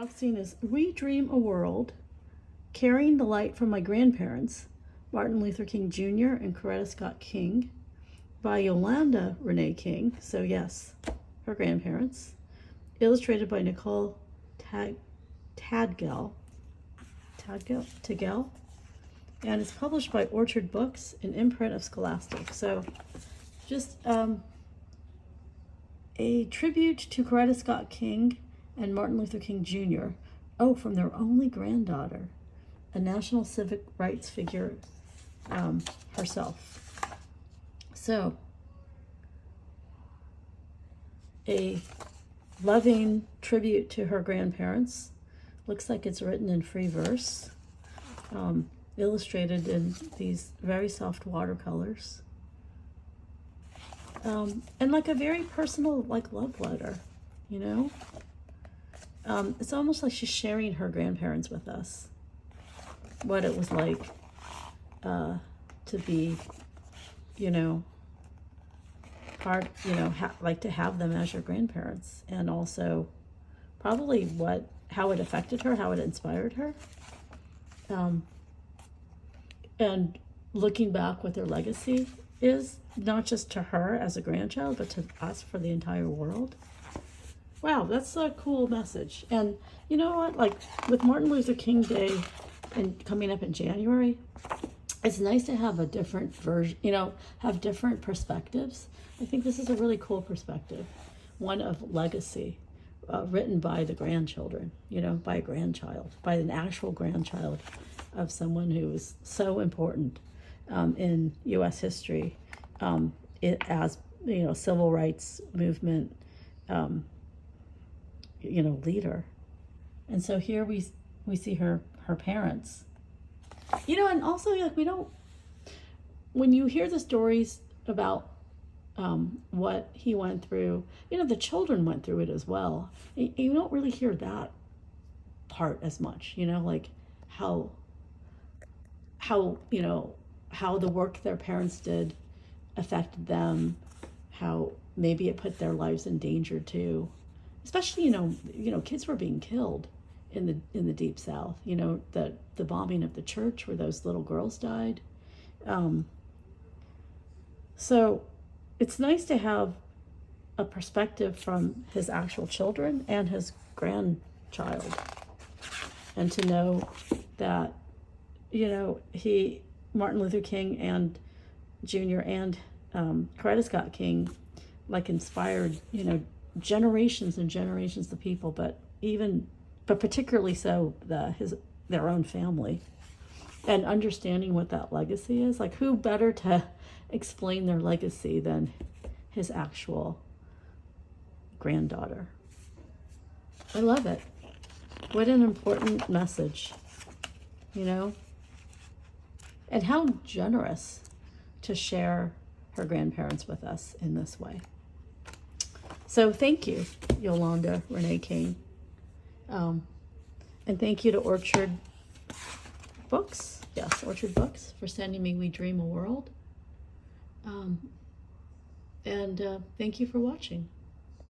box scene is We Dream a World, Carrying the Light from My Grandparents, Martin Luther King Jr. and Coretta Scott King, by Yolanda Renee King, so yes, her grandparents, illustrated by Nicole Tadgell, and it's published by Orchard Books, an imprint of Scholastic. So just a tribute to Coretta Scott King and Martin Luther King Jr. Oh, from their only granddaughter, a national civic rights figure herself. So, a loving tribute to her grandparents. Looks like it's written in free verse, illustrated in these very soft watercolors. And like a very personal, like, love letter, you know? It's almost like she's sharing her grandparents with us. What it was like to be, you know, hard, you know, like to have them as your grandparents, and also probably how it affected her, how it inspired her, and looking back what their legacy is, not just to her as a grandchild, but to us for the entire world. Wow, that's a cool message. And you know what, like with Martin Luther King Day and coming up in January, it's nice to have a different version, you know, have different perspectives. I think this is a really cool perspective, one of legacy, written by the grandchildren, you know, by a grandchild, by an actual grandchild of someone who was so important in U.S. history, as, you know, civil rights movement, you know, leader. And so here we see her parents, you know, and also, like, when you hear the stories about what he went through, you know, the children went through it as well. You don't really hear that part as much, you know, like how, you know, how the work their parents did affected them, how maybe it put their lives in danger too. Especially, you know, kids were being killed in the Deep South. You know, the bombing of the church where those little girls died. So it's nice to have a perspective from his actual children and his grandchild, and to know that, you know, Martin Luther King and Jr. and Coretta Scott King, like, inspired, you know, generations and generations of people, but particularly so their own family, and understanding what that legacy is. Like, who better to explain their legacy than his actual granddaughter? I love it. What an important message, you know? And how generous to share her grandparents with us in this way. So thank you, Yolanda Renee King. And thank you to Orchard Books, Orchard Books, for sending me We Dream a World. And thank you for watching.